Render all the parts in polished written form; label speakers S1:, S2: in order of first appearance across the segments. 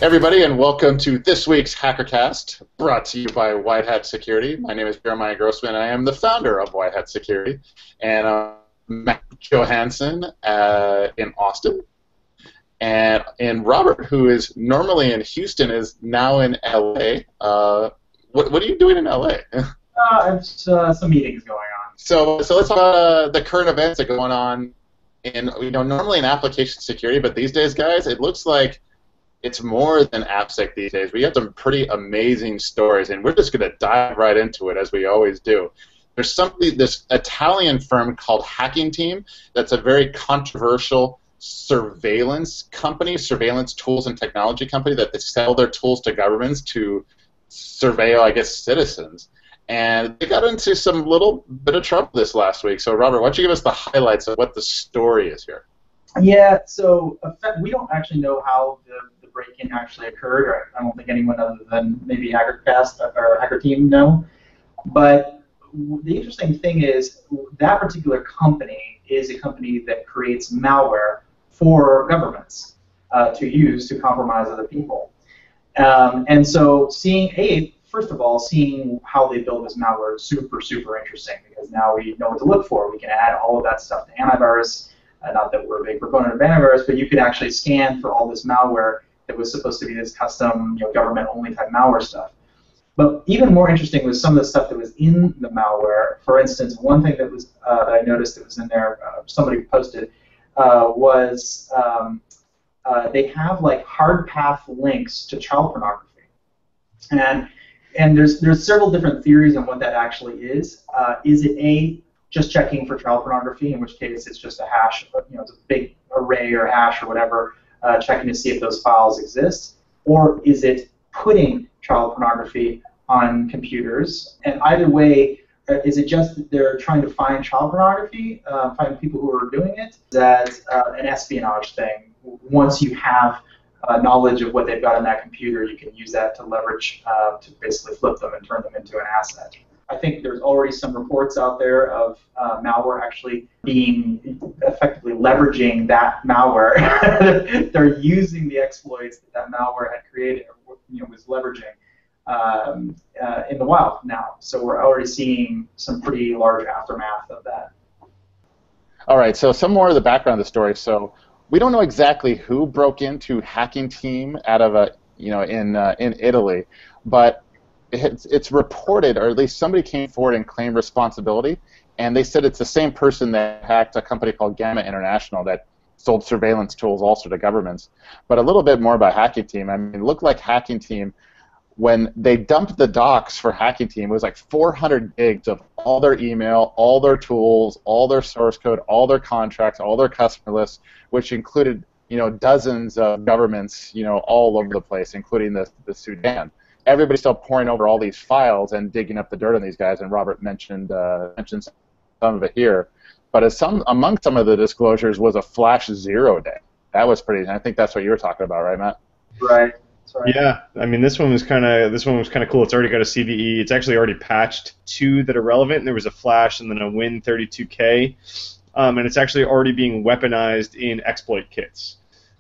S1: Everybody, and welcome to this week's HackerKast, brought to you by White Hat Security. My name is Grossman, and I am the founder of White Hat Security. And Matt Johansen in Austin, and Robert, who is normally in Houston, is now in LA. What are you doing in LA?
S2: It's some meetings going on.
S1: So let's talk about the current events that are going on in, normally in application security, but these days, guys, it looks like it's more than AppSec these days. We have some pretty amazing stories, and we're just going to dive right into it, as we always do. There's this Italian firm called Hacking Team that's a very controversial surveillance company, surveillance tools and technology company, that they sell their tools to governments to surveil, I guess, citizens. And they got into some little bit of trouble this last week. So, Robert, why don't you give us the highlights of what the story is here?
S2: Yeah, so we don't actually know how the break-in actually occurred, or I don't think anyone other than maybe HackerKast or Hacker Team know. But the interesting thing is that particular company is a company that creates malware for governments to use to compromise other people. And so first of all, seeing how they build this malware is super, super interesting, because now we know what to look for. We can add all of that stuff to antivirus. Not that we're a big proponent of antivirus, but you can actually scan for all this malware that was supposed to be this custom, government-only type malware stuff. But even more interesting was some of the stuff that was in the malware. For instance, one thing that was that I noticed that was in there, somebody posted, was they have like hard path links to child pornography, and there's several different theories on what that actually is. Is it just checking for child pornography, in which case it's just a hash, it's a big array or hash or whatever, checking to see if those files exist? Or is it putting child pornography on computers? And either way, is it just that they're trying to find child pornography, find people who are doing it? That's an espionage thing. Once you have knowledge of what they've got on that computer, you can use that to leverage to basically flip them and turn them into an asset. I think there's already some reports out there of malware actually being effectively leveraging that malware. They're using the exploits that malware had created, was leveraging in the wild now. So we're already seeing some pretty large aftermath of that.
S1: All right, so some more of the background of the story. So we don't know exactly who broke into Hacking Team out of in Italy, but it's reported, or at least somebody came forward and claimed responsibility, and they said it's the same person that hacked a company called Gamma International that sold surveillance tools also to governments. But a little bit more about Hacking Team. I mean, it looked like Hacking Team, when they dumped the docs for Hacking Team, it was like 400 gigs of all their email, all their tools, all their source code, all their contracts, all their customer lists, which included dozens of governments all over the place, including the Sudan. Everybody's still pouring over all these files and digging up the dirt on these guys, and Robert mentioned some of it here. But among some of the disclosures was a flash 0 day. That was pretty. I think that's what you were talking about, right, Matt?
S2: Right. Sorry.
S3: Yeah, I mean this one was kind of cool. It's already got a CVE. It's actually already patched 2 that are relevant. And there was a flash and then a Win32K, and it's actually already being weaponized in exploit kits,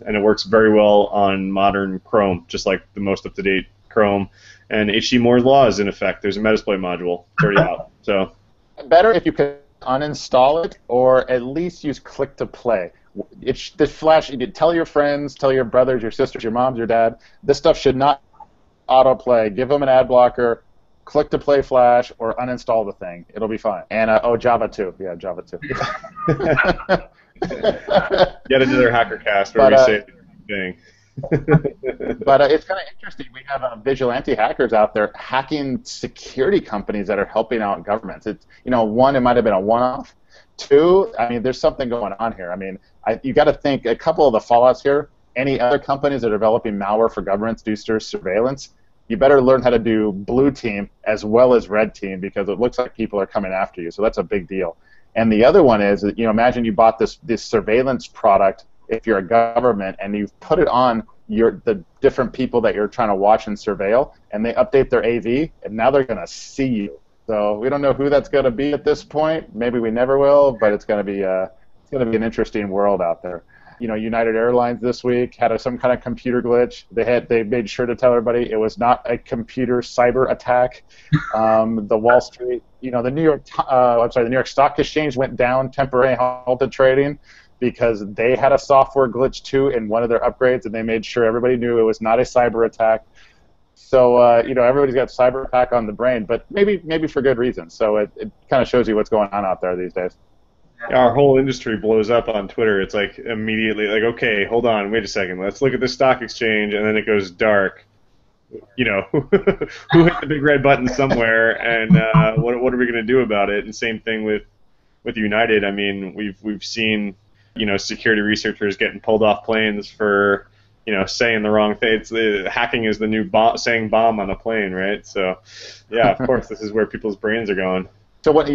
S3: and it works very well on modern Chrome, just like the most up-to-date Chrome, and HT Moore's Law is in effect. There's a Metasploit module. It's already out. So
S1: better if you could uninstall it, or at least use click to play. The flash, you tell your friends, tell your brothers, your sisters, your moms, your dad, this stuff should not autoplay. Give them an ad blocker, click to play flash, or uninstall the thing. It'll be fine. And Java too. Yeah, Java too.
S3: Get into their HackerKast where we say the thing.
S1: But it's kind of interesting. We have vigilante hackers out there hacking security companies that are helping out governments. It's one, it might have been a one-off. 2, I mean, there's something going on here. I mean, you got to think a couple of the fallouts here. Any other companies that are developing malware for governments to do surveillance, you better learn how to do blue team as well as red team, because it looks like people are coming after you. So that's a big deal. And the other one is that, imagine you bought this surveillance product if you're a government, and you've put it on the different people that you're trying to watch and surveil, and they update their AV, and now they're going to see you. So we don't know who that's going to be at this point. Maybe we never will, but it's going to be an interesting world out there. United Airlines this week had some kind of computer glitch. They made sure to tell everybody it was not a computer cyber attack. The Wall Street, the New York Stock Exchange went down, temporarily halted trading because they had a software glitch too in one of their upgrades, and they made sure everybody knew it was not a cyber attack. So everybody's got cyber attack on the brain, but maybe for good reason. So it kind of shows you what's going on out there these days.
S3: Our whole industry blows up on Twitter. It's like immediately like, okay, hold on, wait a second, let's look at the stock exchange, and then it goes dark. Who hit the big red button somewhere, and what are we going to do about it? And same thing with United. I mean, we've seen security researchers getting pulled off planes for saying the wrong thing. Hacking is the new saying bomb on a plane, right? So yeah, of course, this is where people's brains are going.
S1: So what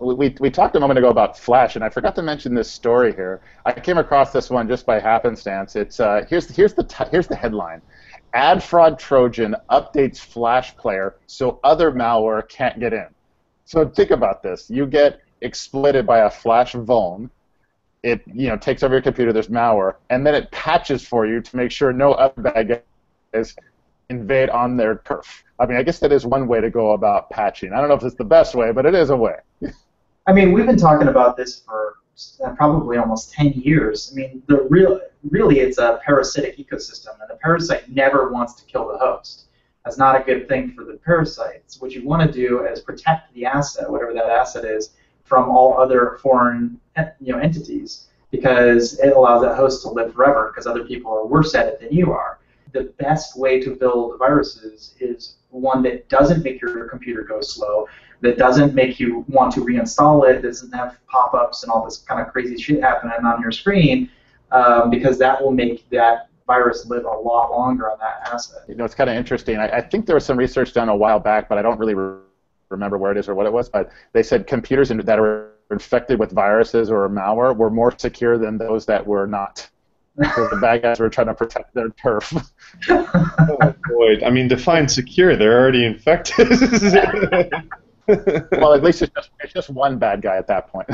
S1: we talked a moment ago about Flash, and I forgot to mention this story here. I came across this one just by happenstance. It's here's the headline: Ad fraud Trojan updates Flash player so other malware can't get in. So think about this: you get exploited by a Flash vuln. It takes over your computer. There's malware, and then it patches for you to make sure no other bad guys invade on their turf. I mean, I guess that is one way to go about patching. I don't know if it's the best way, but it is a way.
S2: I mean, we've been talking about this for probably almost 10 years. I mean, really it's a parasitic ecosystem, and the parasite never wants to kill the host. That's not a good thing for the parasites. What you want to do is protect the asset, whatever that asset is, from all other foreign entities, because it allows that host to live forever because other people are worse at it than you are. The best way to build viruses is one that doesn't make your computer go slow, that doesn't make you want to reinstall it, doesn't have pop-ups and all this kind of crazy shit happening on your screen, because that will make that virus live a lot longer on that asset.
S1: It's kind of interesting. I think there was some research done a while back, but I don't really remember where it is or what it was, but they said computers that were infected with viruses or malware were more secure than those that were not. So the bad guys were trying to protect their turf.
S3: Oh boy! I mean, define secure. They're already infected.
S1: Well, at least it's just one bad guy at that point.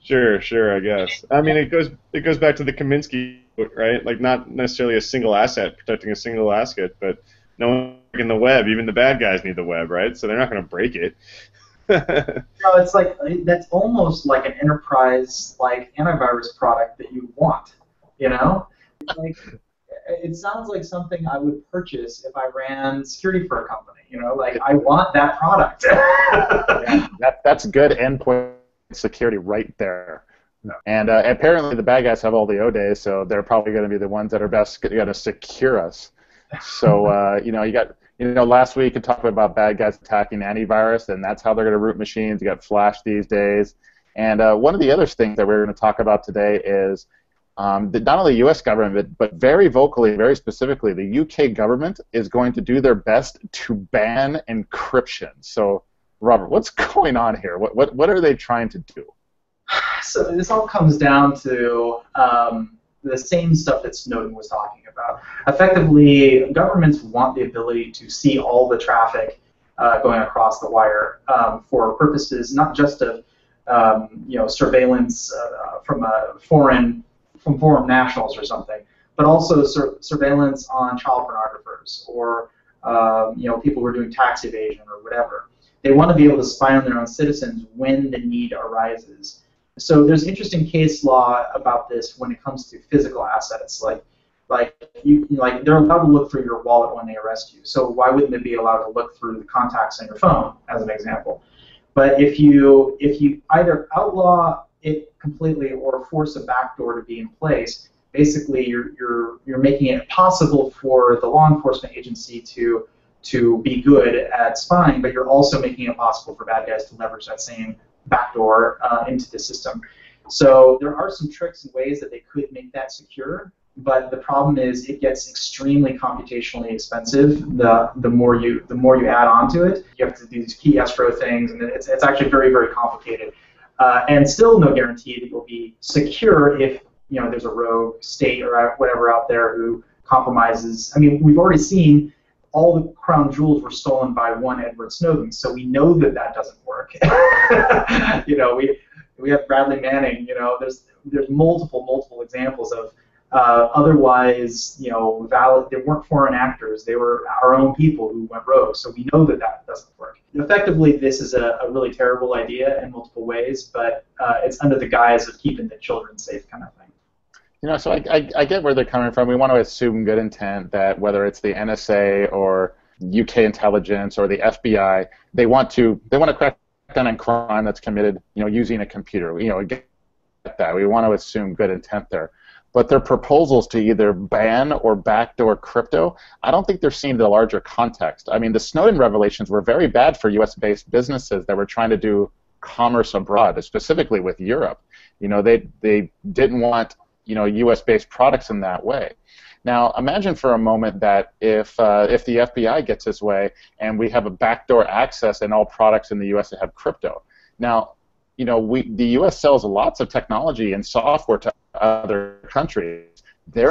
S3: Sure, I guess. I mean, it goes back to the Kaminsky, right? Like, not necessarily a single asset protecting a single asset, but no one in the web. Even the bad guys need the web, right? So they're not going to break it.
S2: No, it's like that's almost like an enterprise antivirus product that you want. Like, it sounds like something I would purchase if I ran security for a company. Like, I want that product.
S1: Yeah, that's good endpoint security right there. No. And apparently the bad guys have all the O-days, so they're probably going to be the ones that are best going to secure us. So you got last week you talked about bad guys attacking antivirus, and that's how they're going to root machines. You got Flash these days, and one of the other things that we're going to talk about today is that not only the U.S. government, but very vocally, very specifically, the U.K. government is going to do their best to ban encryption. So, Robert, what's going on here? What are they trying to do?
S2: So this all comes down to the same stuff that Snowden was talking about. Effectively, governments want the ability to see all the traffic going across the wire for purposes not just of surveillance from foreign nationals or something, but also surveillance on child pornographers or people who are doing tax evasion or whatever. They want to be able to spy on their own citizens when the need arises. So there's interesting case law about this when it comes to physical assets. Like they're allowed to look through your wallet when they arrest you. So why wouldn't they be allowed to look through the contacts on your phone, as an example? But if you either outlaw it completely or force a backdoor to be in place, basically you're making it possible for the law enforcement agency to be good at spying, but you're also making it possible for bad guys to leverage that same backdoor into the system. So there are some tricks and ways that they could make that secure, but the problem is it gets extremely computationally expensive the more you add on to it. You have to do these key escrow things, and it's actually very, very complicated. And still no guarantee that you'll be secure if there's a rogue state or whatever out there who compromises. I mean, we've already seen all the crown jewels were stolen by one Edward Snowden, so we know that doesn't work. We have Bradley Manning. There's multiple examples Otherwise, they weren't foreign actors. They were our own people who went rogue. So we know that that doesn't work. Effectively, this is a really terrible idea in multiple ways, but it's under the guise of keeping the children safe kind of thing.
S1: So I get where they're coming from. We want to assume good intent, that whether it's the NSA or UK intelligence or the FBI, they want to crack down on crime that's committed, using a computer. Get that. We want to assume good intent there. But their proposals to either ban or backdoor crypto, I don't think they're seeing the larger context. I mean, the Snowden revelations were very bad for U.S.-based businesses that were trying to do commerce abroad, specifically with Europe. They didn't want U.S.-based products in that way. Now, imagine for a moment that if the FBI gets its way and we have a backdoor access in all products in the U.S. that have crypto. Now, the U.S. sells lots of technology and software to other countries. Their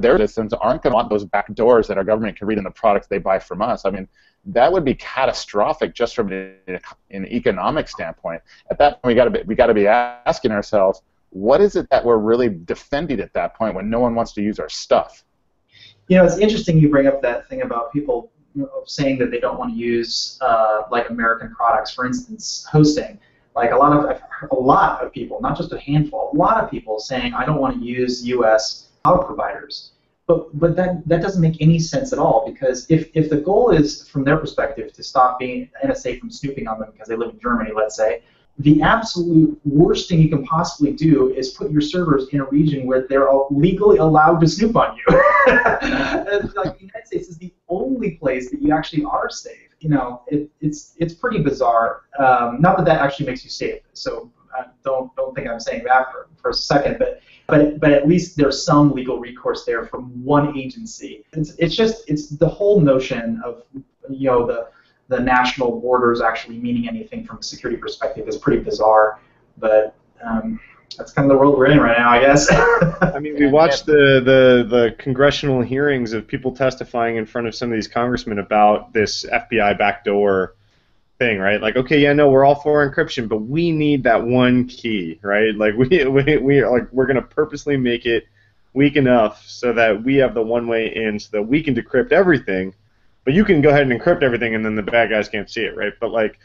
S1: citizens aren't going to want those back doors that our government can read in the products they buy from us. I mean, that would be catastrophic just from an economic standpoint. At that point, we got to be asking ourselves, what is it that we're really defending at that point when no one wants to use our stuff?
S2: It's interesting you bring up that thing about people saying that they don't want to use like American products, for instance, hosting. Like a lot of people, not just a handful, a lot of people saying, I don't want to use U.S. cloud providers. But that doesn't make any sense at all, because if the goal is, from their perspective, to stop NSA from snooping on them because they live in Germany, let's say, the absolute worst thing you can possibly do is put your servers in a region where they're legally allowed to snoop on you. Like the United States is the only place that you actually are safe. It's pretty bizarre. Not that actually makes you safe. So don't think I'm saying that for a second, but at least there's some legal recourse there from one agency. It's the whole notion of the national borders actually meaning anything from a security perspective is pretty bizarre, but that's kind of the world we're in right now, I guess.
S3: I mean, we watched the congressional hearings of people testifying in front of some of these congressmen about this FBI backdoor thing, right? Like, okay, yeah, no, we're all for encryption, but we need that one key, right? Like, we're gonna purposely make it weak enough so that we have the one-way in, so that we can decrypt everything. But you can go ahead and encrypt everything, and then the bad guys can't see it, right? But like,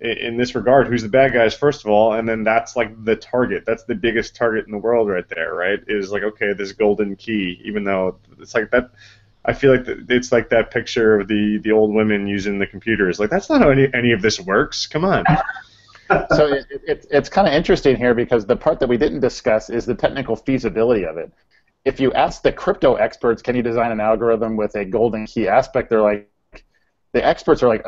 S3: in this regard, who's the bad guys, first of all, and then that's like the target. That's the biggest target in the world right there, right? Is like, okay, this golden key, even though it's like that. I feel like it's like that picture of the old women using the computers. Like, that's not how any of this works. Come on.
S1: So it's kind of interesting here, because the part that we didn't discuss is the technical feasibility of it. If you ask the crypto experts, can you design an algorithm with a golden key aspect, they're like, the experts are like,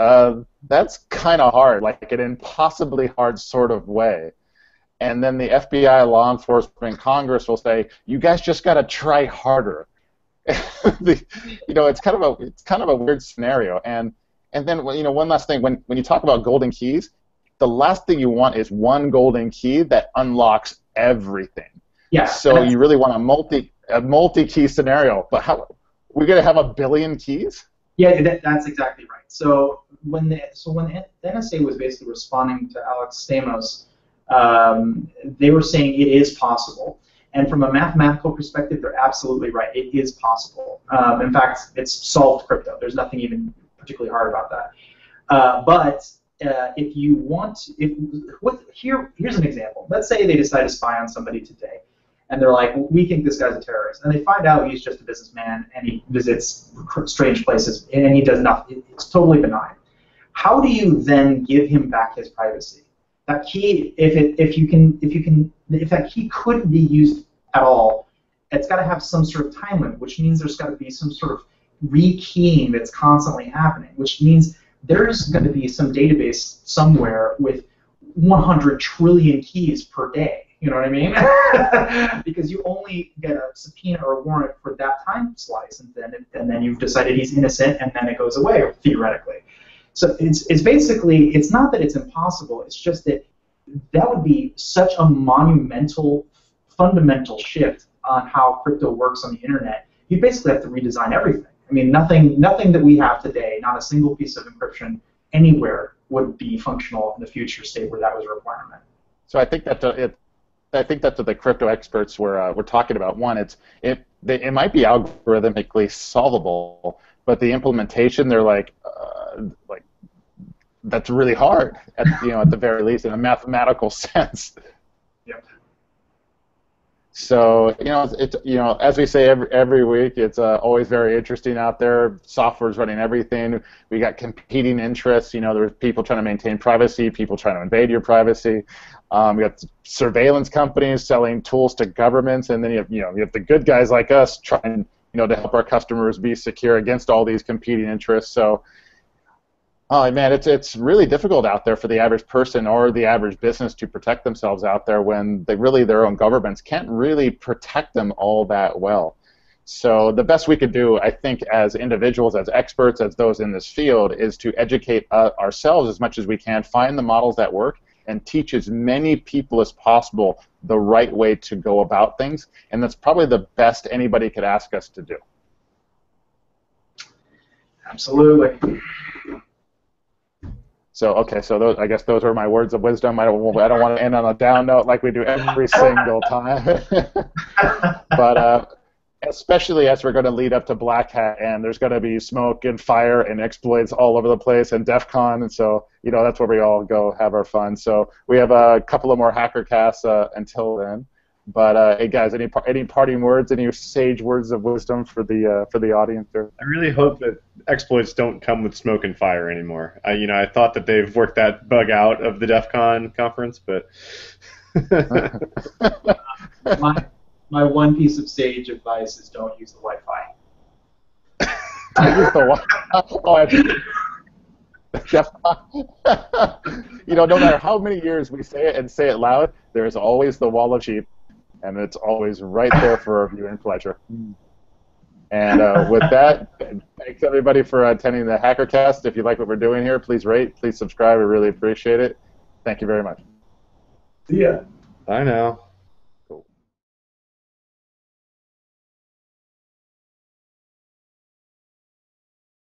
S1: that's kind of hard, like an impossibly hard sort of way. And then the FBI, law enforcement, Congress will say, you guys just got to try harder. It's kind of a weird scenario. And then one last thing, when you talk about golden keys, the last thing you want is one golden key that unlocks everything.
S2: Yeah.
S1: So you really want a multi-key scenario. But how we're going to have 1 billion keys?
S2: Yeah, that's exactly right. So when the NSA was basically responding to Alex Stamos, they were saying it is possible. And from a mathematical perspective, they're absolutely right. It is possible. In fact, it's solved crypto. There's nothing even particularly hard about that. But if you want, here's an example. Let's say they decide to spy on somebody today, and they're like, we think this guy's a terrorist. And they find out he's just a businessman, and he visits strange places, and he does nothing. It's totally benign. How do you then give him back his privacy? That key, if that key couldn't be used at all, it's got to have some sort of time limit, which means there's got to be some sort of rekeying that's constantly happening, which means there's going to be some database somewhere with 100 trillion keys per day. You know what I mean? Because you only get a subpoena or a warrant for that time slice, and then you've decided he's innocent, and then it goes away, theoretically. So it's basically, it's not that it's impossible, it's just that would be such a monumental, fundamental shift on how crypto works on the internet. You basically have to redesign everything. I mean, nothing that we have today, not a single piece of encryption anywhere would be functional in the future state where that was a requirement.
S1: So I think that I think that's what the crypto experts were talking about. One, it might be algorithmically solvable, but the implementation, they're like that's really hard at the very least in a mathematical sense.
S2: Yep.
S1: So it's as we say every week, it's always very interesting out there. Software's running everything. We got competing interests. There's people trying to maintain privacy, people trying to invade your privacy. We got surveillance companies selling tools to governments, and then you have the good guys like us trying to help our customers be secure against all these competing interests. So. Oh man, it's really difficult out there for the average person or the average business to protect themselves out there when their own governments can't really protect them all that well. So the best we could do, I think, as individuals, as experts, as those in this field, is to educate ourselves as much as we can, find the models that work, and teach as many people as possible the right way to go about things. And that's probably the best anybody could ask us to do.
S2: Absolutely.
S1: So I guess those are my words of wisdom. I don't want to end on a down note like we do every single time. But especially as we're going to lead up to Black Hat, and there's going to be smoke and fire and exploits all over the place, and DEF CON, and so that's where we all go have our fun. So we have a couple of more HackerKasts until then. But hey guys, any parting words, any sage words of wisdom for the audience there?
S3: I really hope that exploits don't come with smoke and fire anymore. I thought that they've worked that bug out of the DEF CON conference, but
S2: my one piece of sage advice is don't use the Wi-Fi.
S1: Don't use the Wi-Fi. No matter how many years we say it and say it loud, there is always the wall of sheep. And it's always right there for our viewing pleasure. And with that, thanks everybody for attending the HackerKast. If you like what we're doing here, please rate, please subscribe. We really appreciate it. Thank you very much.
S2: See ya.
S3: Bye now.